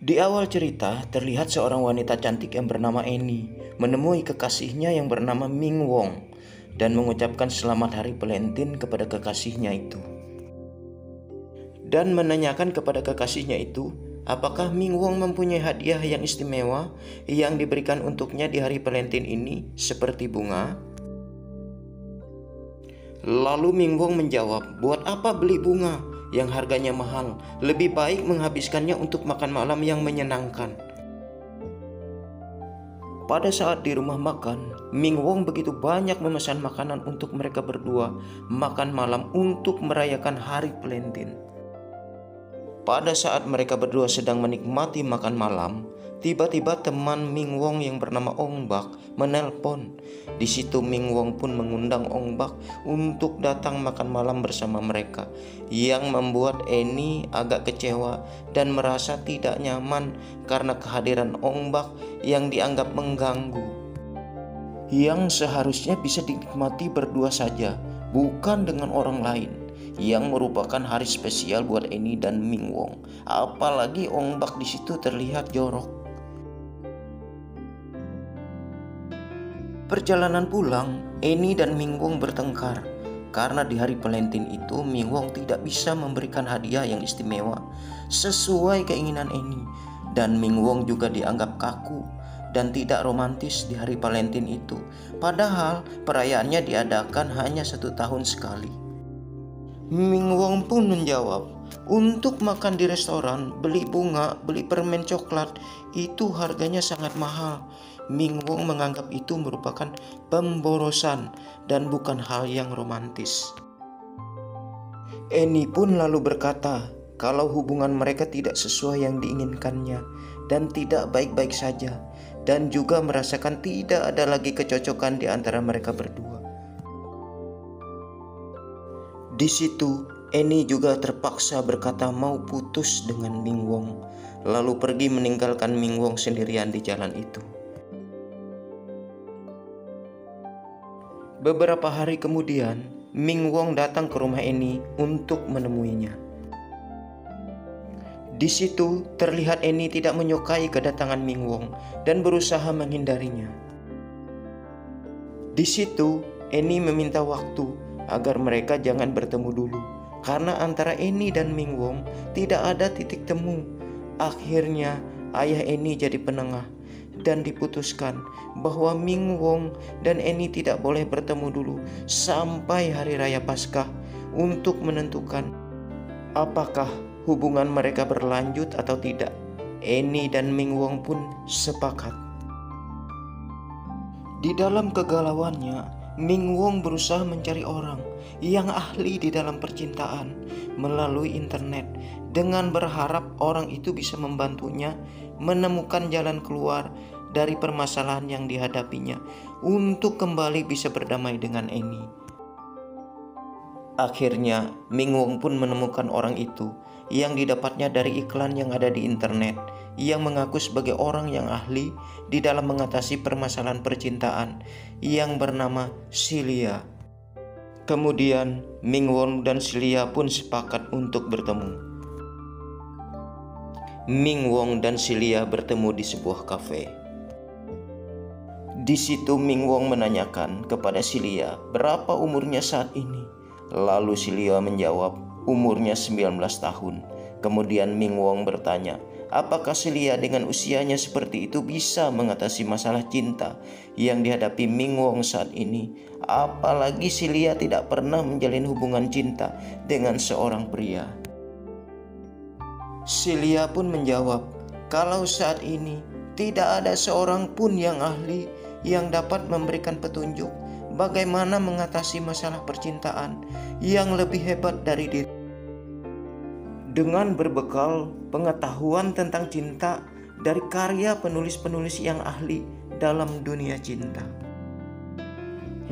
Di awal cerita, terlihat seorang wanita cantik yang bernama Annie menemui kekasihnya yang bernama Ming Wong dan mengucapkan selamat hari Valentine kepada kekasihnya itu. Dan menanyakan kepada kekasihnya itu, apakah Ming Wong mempunyai hadiah yang istimewa yang diberikan untuknya di hari Valentine ini seperti bunga? Lalu Ming Wong menjawab, buat apa beli bunga yang harganya mahal? Lebih baik menghabiskannya untuk makan malam yang menyenangkan. Pada saat di rumah makan, Ming Wong begitu banyak memesan makanan untuk mereka berdua makan malam untuk merayakan hari Valentine. Pada saat mereka berdua sedang menikmati makan malam, tiba-tiba teman Ming Wong yang bernama Ong Bak menelpon. Di situ Ming Wong pun mengundang Ong Bak untuk datang makan malam bersama mereka, yang membuat Annie agak kecewa dan merasa tidak nyaman karena kehadiran Ong Bak yang dianggap mengganggu. Yang seharusnya bisa dinikmati berdua saja, bukan dengan orang lain, yang merupakan hari spesial buat Annie dan Ming Wong. Apalagi Ong Bak di situ terlihat jorok. Perjalanan pulang, Annie dan Ming Wong bertengkar karena di hari Valentine itu Ming Wong tidak bisa memberikan hadiah yang istimewa sesuai keinginan Annie, dan Ming Wong juga dianggap kaku dan tidak romantis di hari Valentine itu, padahal perayaannya diadakan hanya 1 tahun sekali. Ming Wong pun menjawab, untuk makan di restoran, beli bunga, beli permen coklat, itu harganya sangat mahal. Ming Wong menganggap itu merupakan pemborosan dan bukan hal yang romantis. Annie pun lalu berkata kalau hubungan mereka tidak sesuai yang diinginkannya dan tidak baik-baik saja, dan juga merasakan tidak ada lagi kecocokan di antara mereka berdua. Di situ, Annie juga terpaksa berkata mau putus dengan Ming Wong, lalu pergi meninggalkan Ming Wong sendirian di jalan itu. Beberapa hari kemudian, Ming Wong datang ke rumah Annie untuk menemuinya. Di situ, terlihat Annie tidak menyukai kedatangan Ming Wong dan berusaha menghindarinya. Di situ, Annie meminta waktu agar mereka jangan bertemu dulu, karena antara Annie dan Ming Wong tidak ada titik temu. Akhirnya ayah Annie jadi penengah dan diputuskan bahwa Ming Wong dan Annie tidak boleh bertemu dulu sampai hari raya Paskah untuk menentukan apakah hubungan mereka berlanjut atau tidak. Annie dan Ming Wong pun sepakat. Di dalam kegalauannya, Ming Wong berusaha mencari orang yang ahli di dalam percintaan melalui internet dengan berharap orang itu bisa membantunya menemukan jalan keluar dari permasalahan yang dihadapinya untuk kembali bisa berdamai dengan Annie. Akhirnya, Ming Wong pun menemukan orang itu yang didapatnya dari iklan yang ada di internet, yang mengaku sebagai orang yang ahli di dalam mengatasi permasalahan percintaan, yang bernama Celia. Kemudian Ming Wong dan Celia pun sepakat untuk bertemu. Ming Wong dan Celia bertemu di sebuah kafe. Di situ Ming Wong menanyakan kepada Celia berapa umurnya saat ini. Lalu Celia menjawab umurnya 19 tahun. Kemudian Ming Wong bertanya, apakah Celia dengan usianya seperti itu bisa mengatasi masalah cinta yang dihadapi Ming Wong saat ini? Apalagi Celia tidak pernah menjalin hubungan cinta dengan seorang pria. Celia pun menjawab, kalau saat ini tidak ada seorang pun yang ahli yang dapat memberikan petunjuk bagaimana mengatasi masalah percintaan yang lebih hebat dari diri. Dengan berbekal pengetahuan tentang cinta dari karya penulis-penulis yang ahli dalam dunia cinta.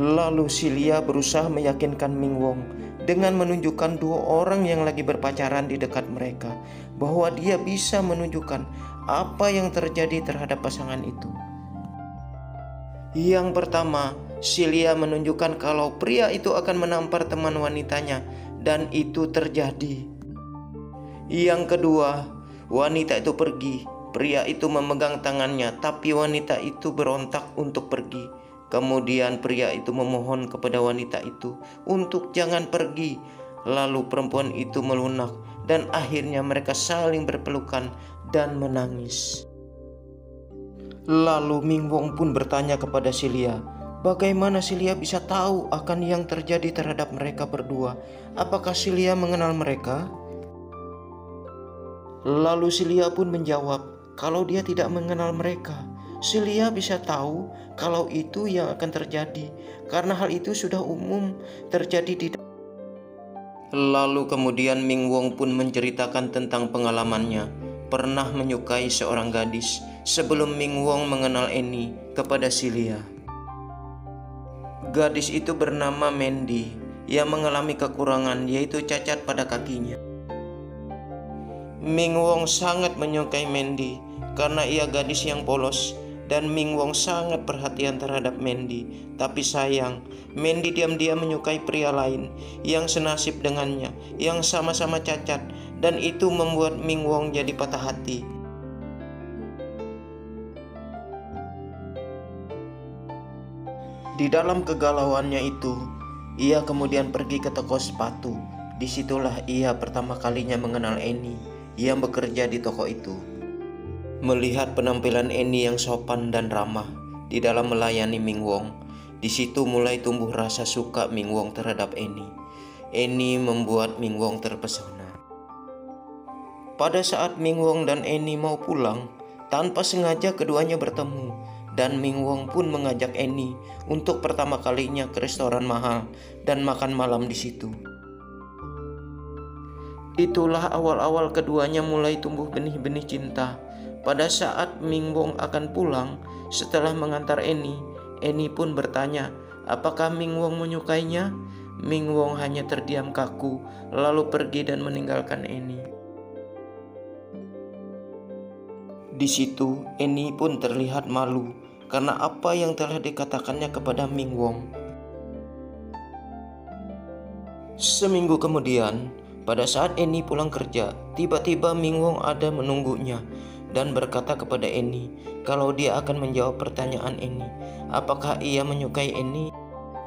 Lalu Celia berusaha meyakinkan Ming Wong dengan menunjukkan 2 orang yang lagi berpacaran di dekat mereka bahwa dia bisa menunjukkan apa yang terjadi terhadap pasangan itu. Yang pertama, Celia menunjukkan kalau pria itu akan menampar teman wanitanya, dan itu terjadi. Yang kedua, wanita itu pergi Pria itu memegang tangannya, tapi wanita itu berontak untuk pergi. Kemudian pria itu memohon kepada wanita itu untuk jangan pergi. Lalu perempuan itu melunak dan akhirnya mereka saling berpelukan dan menangis. Lalu Ming Wong pun bertanya kepada Silia, bagaimana Silia bisa tahu akan yang terjadi terhadap mereka berdua? Apakah Silia mengenal mereka? Lalu Silia pun menjawab, kalau dia tidak mengenal mereka, Silia bisa tahu kalau itu yang akan terjadi, karena hal itu sudah umum terjadi di. Lalu kemudian Ming Wong pun menceritakan tentang pengalamannya, pernah menyukai seorang gadis sebelum Ming Wong mengenal Annie kepada Silia. Gadis itu bernama Mandy yang mengalami kekurangan yaitu cacat pada kakinya. Ming Wong sangat menyukai Mandy karena ia gadis yang polos dan Ming Wong sangat perhatian terhadap Mandy. Tapi sayang, Mandy diam-diam menyukai pria lain yang senasib dengannya, yang sama-sama cacat, dan itu membuat Ming Wong jadi patah hati. Di dalam kegalauannya itu, ia kemudian pergi ke toko sepatu. Disitulah ia pertama kalinya mengenal Annie yang bekerja di toko itu. Melihat penampilan Annie yang sopan dan ramah di dalam melayani Ming Wong, di situ mulai tumbuh rasa suka Ming Wong terhadap Annie. Annie membuat Ming Wong terpesona. Pada saat Ming Wong dan Annie mau pulang, tanpa sengaja keduanya bertemu, dan Ming Wong pun mengajak Annie untuk pertama kalinya ke restoran mahal dan makan malam di situ. Itulah awal-awal keduanya mulai tumbuh benih-benih cinta. Pada saat Ming Wong akan pulang setelah mengantar Annie, Annie pun bertanya, apakah Ming Wong menyukainya? Ming Wong hanya terdiam kaku, lalu pergi dan meninggalkan Annie. Di situ, Annie pun terlihat malu karena apa yang telah dikatakannya kepada Ming Wong. Seminggu kemudian, pada saat Annie pulang kerja, tiba-tiba Ming Wong ada menunggunya dan berkata kepada Annie kalau dia akan menjawab pertanyaan Annie, apakah ia menyukai Annie?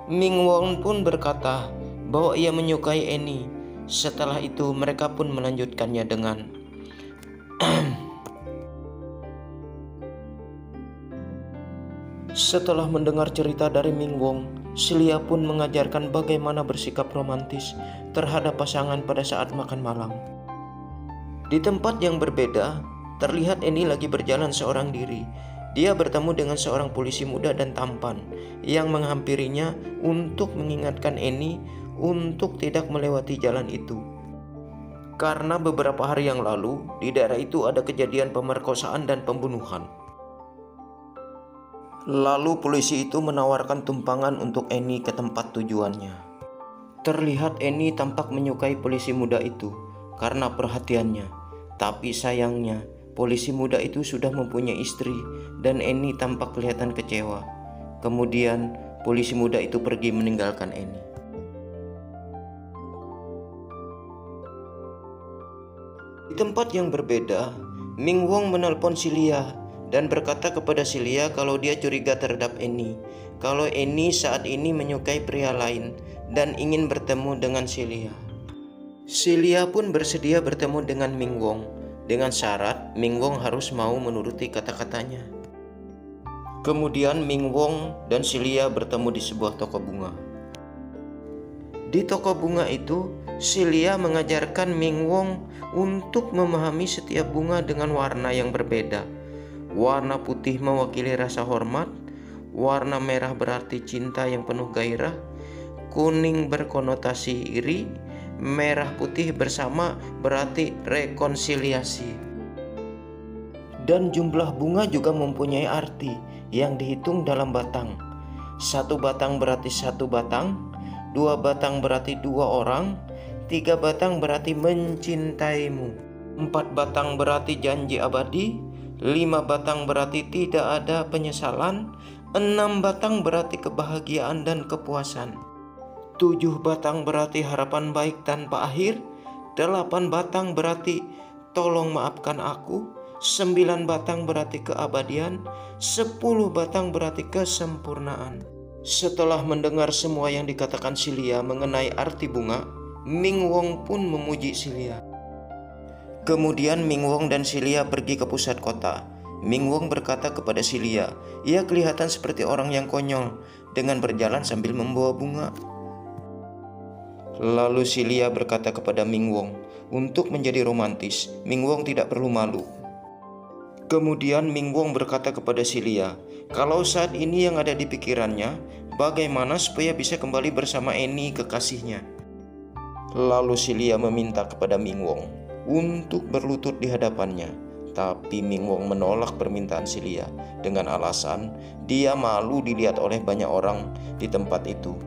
Ming Wong pun berkata bahwa ia menyukai Annie. Setelah itu mereka pun melanjutkannya dengan Setelah mendengar cerita dari Ming Wong, Silia pun mengajarkan bagaimana bersikap romantis terhadap pasangan pada saat makan malam. Di tempat yang berbeda, terlihat Annie lagi berjalan seorang diri. Dia bertemu dengan seorang polisi muda dan tampan yang menghampirinya untuk mengingatkan Annie untuk tidak melewati jalan itu. Karena beberapa hari yang lalu, di daerah itu ada kejadian pemerkosaan dan pembunuhan. Lalu polisi itu menawarkan tumpangan untuk Annie ke tempat tujuannya. Terlihat Annie tampak menyukai polisi muda itu karena perhatiannya. Tapi sayangnya, polisi muda itu sudah mempunyai istri dan Annie tampak kelihatan kecewa. Kemudian, polisi muda itu pergi meninggalkan Annie. Di tempat yang berbeda, Ming Wong menelpon Silia dan berkata kepada Silia kalau dia curiga terhadap Annie, kalau Annie saat ini menyukai pria lain dan ingin bertemu dengan Silia. Silia pun bersedia bertemu dengan Ming Wong dengan syarat Ming Wong harus mau menuruti kata-katanya. Kemudian Ming Wong dan Silia bertemu di sebuah toko bunga. Di toko bunga itu, Silia mengajarkan Ming Wong untuk memahami setiap bunga dengan warna yang berbeda. Warna putih mewakili rasa hormat, warna merah berarti cinta yang penuh gairah, kuning berkonotasi iri, merah putih bersama berarti rekonsiliasi. Dan jumlah bunga juga mempunyai arti yang dihitung dalam batang. 1 batang berarti 1 batang, 2 batang berarti 2 orang, 3 batang berarti mencintaimu, 4 batang berarti janji abadi, 5 batang berarti tidak ada penyesalan, 6 batang berarti kebahagiaan dan kepuasan, 7 batang berarti harapan baik tanpa akhir, 8 batang berarti tolong maafkan aku, 9 batang berarti keabadian, 10 batang berarti kesempurnaan. Setelah mendengar semua yang dikatakan Silia mengenai arti bunga, Ming Wong pun memuji Silia. Kemudian Ming Wong dan Silia pergi ke pusat kota. Ming Wong berkata kepada Silia, ia kelihatan seperti orang yang konyol dengan berjalan sambil membawa bunga. Lalu Silia berkata kepada Ming Wong, untuk menjadi romantis, Ming Wong tidak perlu malu. Kemudian Ming Wong berkata kepada Silia, kalau saat ini yang ada di pikirannya, bagaimana supaya bisa kembali bersama Annie kekasihnya. Lalu Silia meminta kepada Ming Wong untuk berlutut di hadapannya. Tapi Ming Wong menolak permintaan Silia dengan alasan dia malu dilihat oleh banyak orang di tempat itu.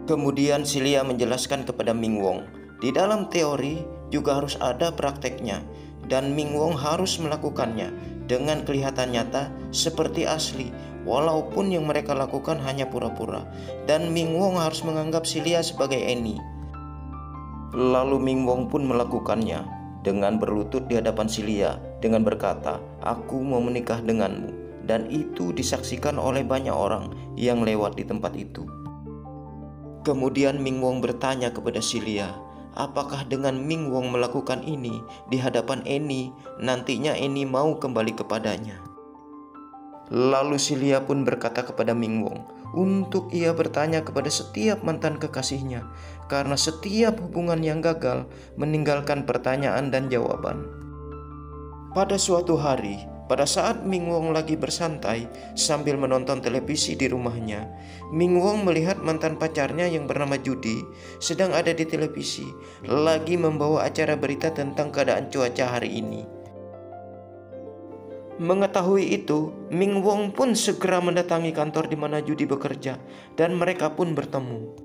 Kemudian Silia menjelaskan kepada Ming Wong, di dalam teori juga harus ada prakteknya dan Ming Wong harus melakukannya dengan kelihatan nyata seperti asli, walaupun yang mereka lakukan hanya pura-pura, dan Ming Wong harus menganggap Silia sebagai Annie. Lalu Ming Wong pun melakukannya dengan berlutut di hadapan Silia dengan berkata, aku mau menikah denganmu, dan itu disaksikan oleh banyak orang yang lewat di tempat itu. Kemudian Ming Wong bertanya kepada Silia, apakah dengan Ming Wong melakukan ini di hadapan Annie, nantinya Annie mau kembali kepadanya. Lalu Silia pun berkata kepada Ming Wong untuk ia bertanya kepada setiap mantan kekasihnya, karena setiap hubungan yang gagal meninggalkan pertanyaan dan jawaban. Pada suatu hari, pada saat Ming Wong lagi bersantai sambil menonton televisi di rumahnya, Ming Wong melihat mantan pacarnya yang bernama Judy sedang ada di televisi, lagi membawa acara berita tentang keadaan cuaca hari ini. Mengetahui itu, Ming Wong pun segera mendatangi kantor di mana Judy bekerja dan mereka pun bertemu.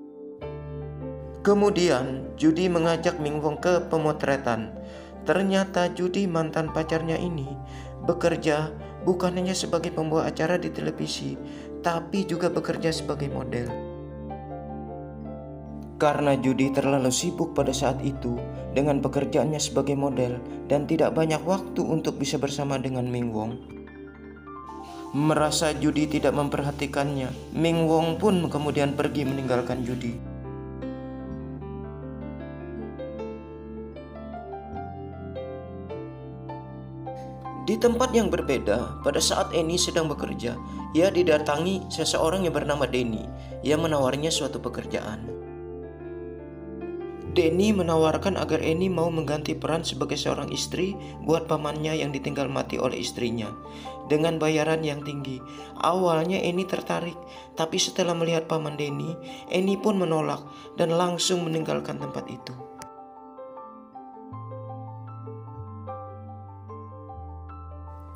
Kemudian Judy mengajak Ming Wong ke pemotretan. Ternyata Judy, mantan pacarnya ini, bekerja bukan hanya sebagai pembawa acara di televisi, tapi juga bekerja sebagai model. Karena Judy terlalu sibuk pada saat itu dengan pekerjaannya sebagai model dan tidak banyak waktu untuk bisa bersama dengan Ming Wong. Merasa Judy tidak memperhatikannya, Ming Wong pun kemudian pergi meninggalkan Judy. Di tempat yang berbeda, pada saat Annie sedang bekerja, ia didatangi seseorang yang bernama Denny yang menawarnya suatu pekerjaan. Denny menawarkan agar Annie mau mengganti peran sebagai seorang istri buat pamannya yang ditinggal mati oleh istrinya dengan bayaran yang tinggi. Awalnya Annie tertarik, tapi setelah melihat paman Denny, Annie pun menolak dan langsung meninggalkan tempat itu.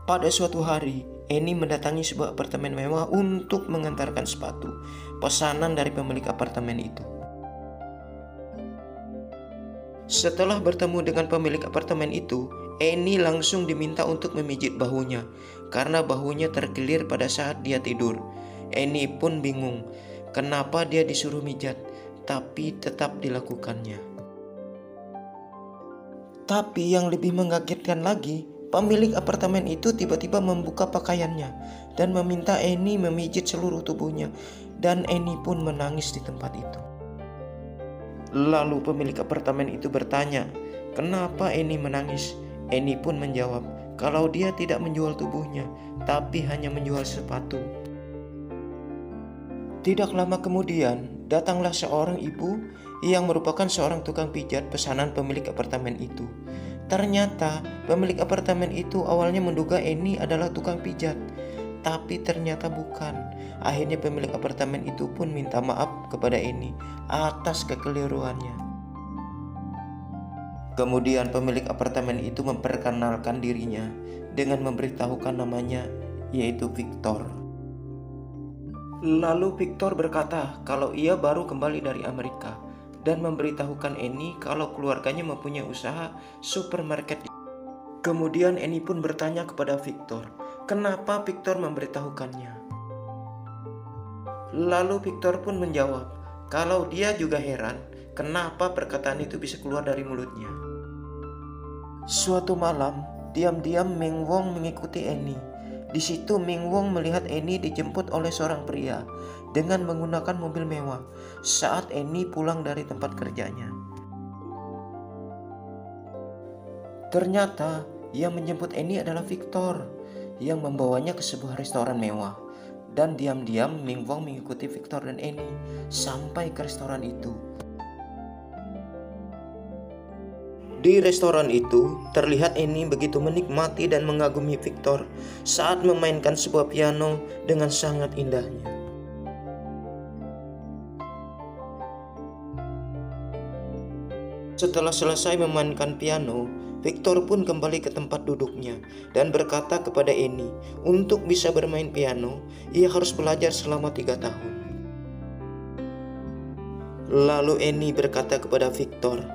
Pada suatu hari, Annie mendatangi sebuah apartemen mewah untuk mengantarkan sepatu pesanan dari pemilik apartemen itu. Setelah bertemu dengan pemilik apartemen itu, Annie langsung diminta untuk memijit bahunya karena bahunya terkilir pada saat dia tidur. Annie pun bingung kenapa dia disuruh mijat, tapi tetap dilakukannya. Tapi yang lebih mengagetkan lagi, pemilik apartemen itu tiba-tiba membuka pakaiannya dan meminta Annie memijit seluruh tubuhnya, dan Annie pun menangis di tempat itu. Lalu pemilik apartemen itu bertanya, kenapa Annie menangis? Annie pun menjawab, kalau dia tidak menjual tubuhnya, tapi hanya menjual sepatu. Tidak lama kemudian, datanglah seorang ibu yang merupakan seorang tukang pijat pesanan pemilik apartemen itu. Ternyata pemilik apartemen itu awalnya menduga Annie adalah tukang pijat, tapi ternyata bukan. Akhirnya pemilik apartemen itu pun minta maaf kepada Annie atas kekeliruannya. Kemudian pemilik apartemen itu memperkenalkan dirinya dengan memberitahukan namanya, yaitu Victor. Lalu Victor berkata kalau ia baru kembali dari Amerika dan memberitahukan Annie kalau keluarganya mempunyai usaha supermarket. Kemudian Annie pun bertanya kepada Victor, kenapa Victor memberitahukannya? Lalu Victor pun menjawab, kalau dia juga heran kenapa perkataan itu bisa keluar dari mulutnya. Suatu malam, diam-diam Ming Wong mengikuti Annie. Di situ Ming Wong melihat Annie dijemput oleh seorang pria dengan menggunakan mobil mewah saat Annie pulang dari tempat kerjanya. Ternyata yang menjemput Annie adalah Victor yang membawanya ke sebuah restoran mewah. Dan diam-diam Ming Wong mengikuti Victor dan Annie sampai ke restoran itu. Di restoran itu, terlihat Annie begitu menikmati dan mengagumi Victor saat memainkan sebuah piano dengan sangat indahnya. Setelah selesai memainkan piano, Victor pun kembali ke tempat duduknya dan berkata kepada Annie, untuk bisa bermain piano, ia harus belajar selama 3 tahun. Lalu Annie berkata kepada Victor,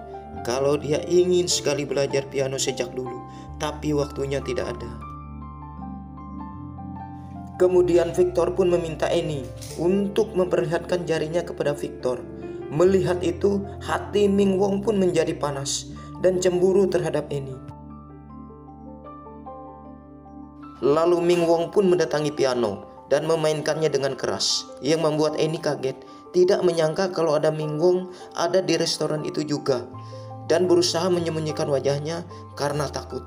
kalau dia ingin sekali belajar piano sejak dulu, tapi waktunya tidak ada. Kemudian Victor pun meminta Annie untuk memperlihatkan jarinya kepada Victor. Melihat itu, hati Ming Wong pun menjadi panas dan cemburu terhadap Annie. Lalu Ming Wong pun mendatangi piano dan memainkannya dengan keras, yang membuat Annie kaget, tidak menyangka kalau ada Ming Wong ada di restoran itu juga, dan berusaha menyembunyikan wajahnya karena takut.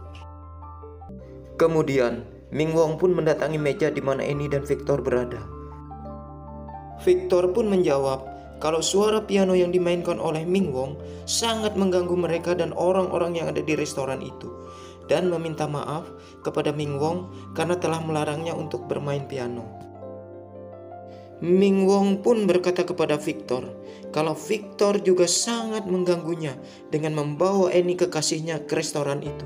Kemudian, Ming Wong pun mendatangi meja di mana Annie dan Victor berada. Victor pun menjawab kalau suara piano yang dimainkan oleh Ming Wong sangat mengganggu mereka dan orang-orang yang ada di restoran itu, dan meminta maaf kepada Ming Wong karena telah melarangnya untuk bermain piano. Ming Wong pun berkata kepada Victor kalau Victor juga sangat mengganggunya dengan membawa Annie kekasihnya ke restoran itu.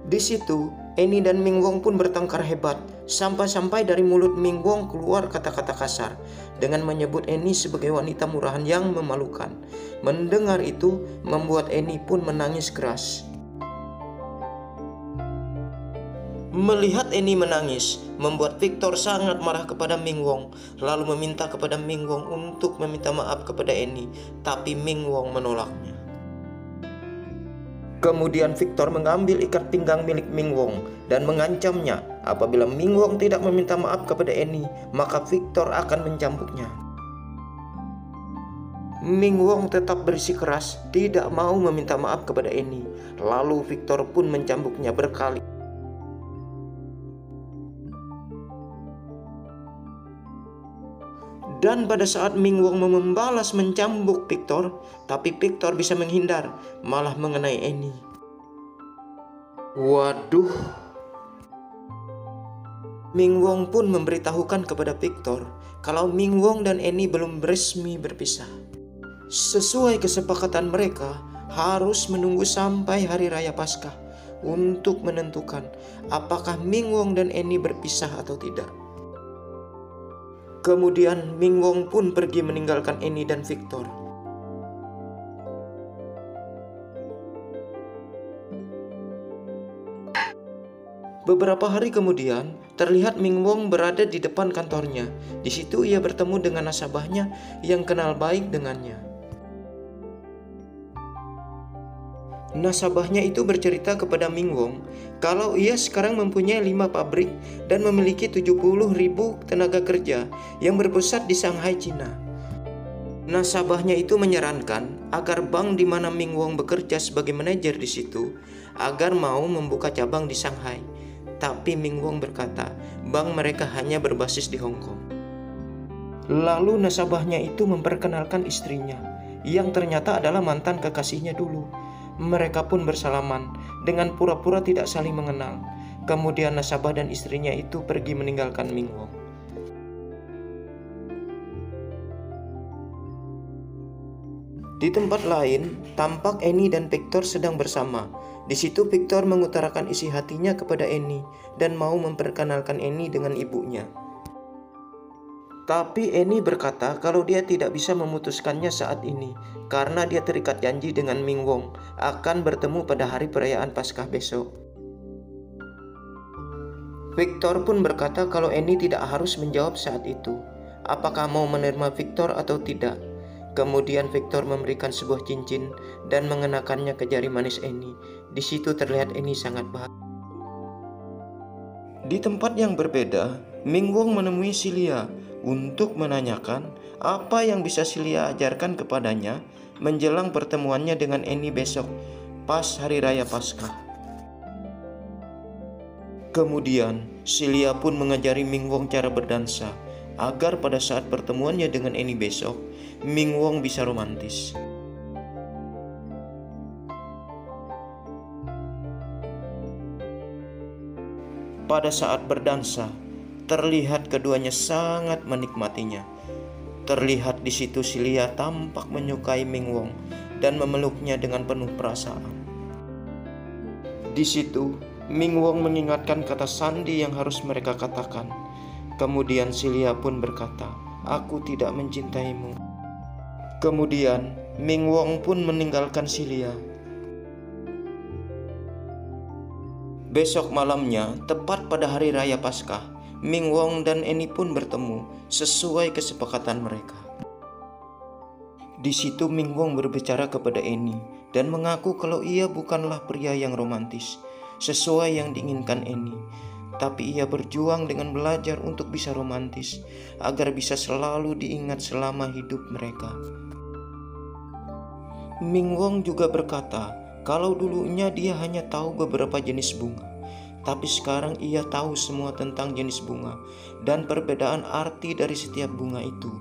Di situ, Annie dan Ming Wong pun bertengkar hebat, sampai-sampai dari mulut Ming Wong keluar kata-kata kasar dengan menyebut Annie sebagai wanita murahan yang memalukan. Mendengar itu membuat Annie pun menangis keras. Melihat Annie menangis, membuat Victor sangat marah kepada Ming Wong, lalu meminta kepada Ming Wong untuk meminta maaf kepada Annie, tapi Ming Wong menolaknya. Kemudian Victor mengambil ikat pinggang milik Ming Wong dan mengancamnya apabila Ming Wong tidak meminta maaf kepada Annie, maka Victor akan mencambuknya. Ming Wong tetap bersikeras tidak mau meminta maaf kepada Annie, lalu Victor pun mencambuknya berkali. Dan pada saat Ming Wong membalas mencambuk Victor, tapi Victor bisa menghindar, malah mengenai Annie. Waduh. Ming Wong pun memberitahukan kepada Victor kalau Ming Wong dan Annie belum resmi berpisah. Sesuai kesepakatan mereka, harus menunggu sampai hari raya Paskah untuk menentukan apakah Ming Wong dan Annie berpisah atau tidak. Kemudian Ming Wong pun pergi meninggalkan Annie dan Victor. Beberapa hari kemudian, terlihat Ming Wong berada di depan kantornya. Di situ ia bertemu dengan nasabahnya yang kenal baik dengannya. Nasabahnya itu bercerita kepada Ming Wong kalau ia sekarang mempunyai 5 pabrik dan memiliki 70.000 tenaga kerja yang berpusat di Shanghai, Cina. Nasabahnya itu menyarankan agar bank di mana Ming Wong bekerja sebagai manajer di situ agar mau membuka cabang di Shanghai. Tapi Ming Wong berkata bank mereka hanya berbasis di Hong Kong. Lalu nasabahnya itu memperkenalkan istrinya yang ternyata adalah mantan kekasihnya dulu. Mereka pun bersalaman dengan pura-pura tidak saling mengenal. Kemudian nasabah dan istrinya itu pergi meninggalkan Ming Wong. Di tempat lain, tampak Annie dan Victor sedang bersama. Di situ Victor mengutarakan isi hatinya kepada Annie dan mau memperkenalkan Annie dengan ibunya. Tapi Annie berkata kalau dia tidak bisa memutuskannya saat ini karena dia terikat janji dengan Ming Wong akan bertemu pada hari perayaan Paskah besok. Victor pun berkata kalau Annie tidak harus menjawab saat itu apakah mau menerima Victor atau tidak. Kemudian Victor memberikan sebuah cincin dan mengenakannya ke jari manis Annie. Di situ terlihat Annie sangat bahagia. Di tempat yang berbeda, Ming Wong menemui Silia untuk menanyakan apa yang bisa Silia ajarkan kepadanya menjelang pertemuannya dengan Annie besok pas hari raya Paskah. Kemudian Silia pun mengajari Ming Wong cara berdansa agar pada saat pertemuannya dengan Annie besok, Ming Wong bisa romantis. Pada saat berdansa, terlihat keduanya sangat menikmatinya. Terlihat di situ Silia tampak menyukai Ming Wong dan memeluknya dengan penuh perasaan. Di situ, Ming Wong mengingatkan kata sandi yang harus mereka katakan. Kemudian Silia pun berkata, "Aku tidak mencintaimu." Kemudian Ming Wong pun meninggalkan Silia. Besok malamnya, tepat pada hari raya Paskah, Ming Wong dan Annie pun bertemu sesuai kesepakatan mereka. Di situ Ming Wong berbicara kepada Annie dan mengaku kalau ia bukanlah pria yang romantis, sesuai yang diinginkan Annie. Tapi ia berjuang dengan belajar untuk bisa romantis, agar bisa selalu diingat selama hidup mereka. Ming Wong juga berkata, kalau dulunya dia hanya tahu beberapa jenis bunga, tapi sekarang ia tahu semua tentang jenis bunga dan perbedaan arti dari setiap bunga itu.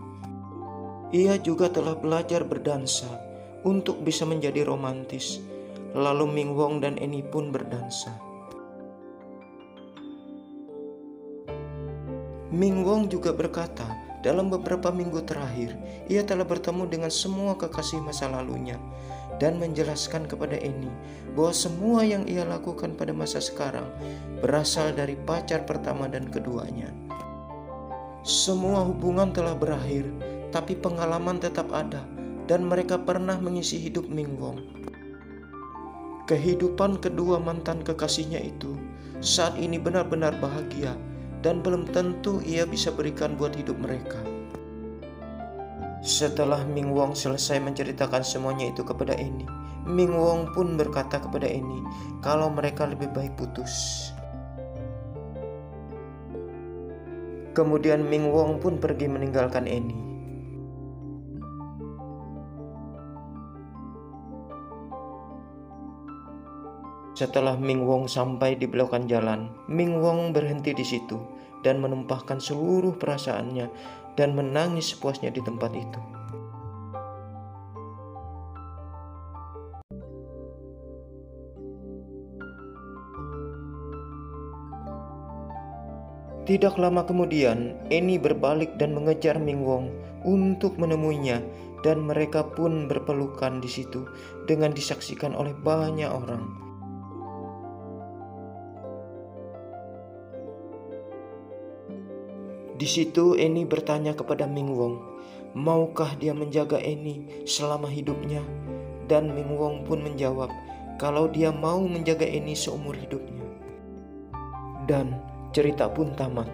Ia juga telah belajar berdansa untuk bisa menjadi romantis. Lalu Ming Wong dan Annie pun berdansa. Ming Wong juga berkata, dalam beberapa minggu terakhir, ia telah bertemu dengan semua kekasih masa lalunya dan menjelaskan kepada Annie bahwa semua yang ia lakukan pada masa sekarang berasal dari pacar pertama dan keduanya. Semua hubungan telah berakhir, tapi pengalaman tetap ada dan mereka pernah mengisi hidup Ming Wong. Kehidupan kedua mantan kekasihnya itu saat ini benar-benar bahagia dan belum tentu ia bisa berikan buat hidup mereka. Setelah Ming Wong selesai menceritakan semuanya itu kepada Annie, Ming Wong pun berkata kepada Annie kalau mereka lebih baik putus. Kemudian Ming Wong pun pergi meninggalkan Annie. Setelah Ming Wong sampai di belokan jalan, Ming Wong berhenti di situ dan menumpahkan seluruh perasaannya dan menangis sepuasnya di tempat itu. Tidak lama kemudian, Annie berbalik dan mengejar Ming Wong untuk menemuinya dan mereka pun berpelukan di situ dengan disaksikan oleh banyak orang. Di situ Annie bertanya kepada Ming Wong, maukah dia menjaga Annie selama hidupnya? Dan Ming Wong pun menjawab kalau dia mau menjaga Annie seumur hidupnya. Dan cerita pun tamat.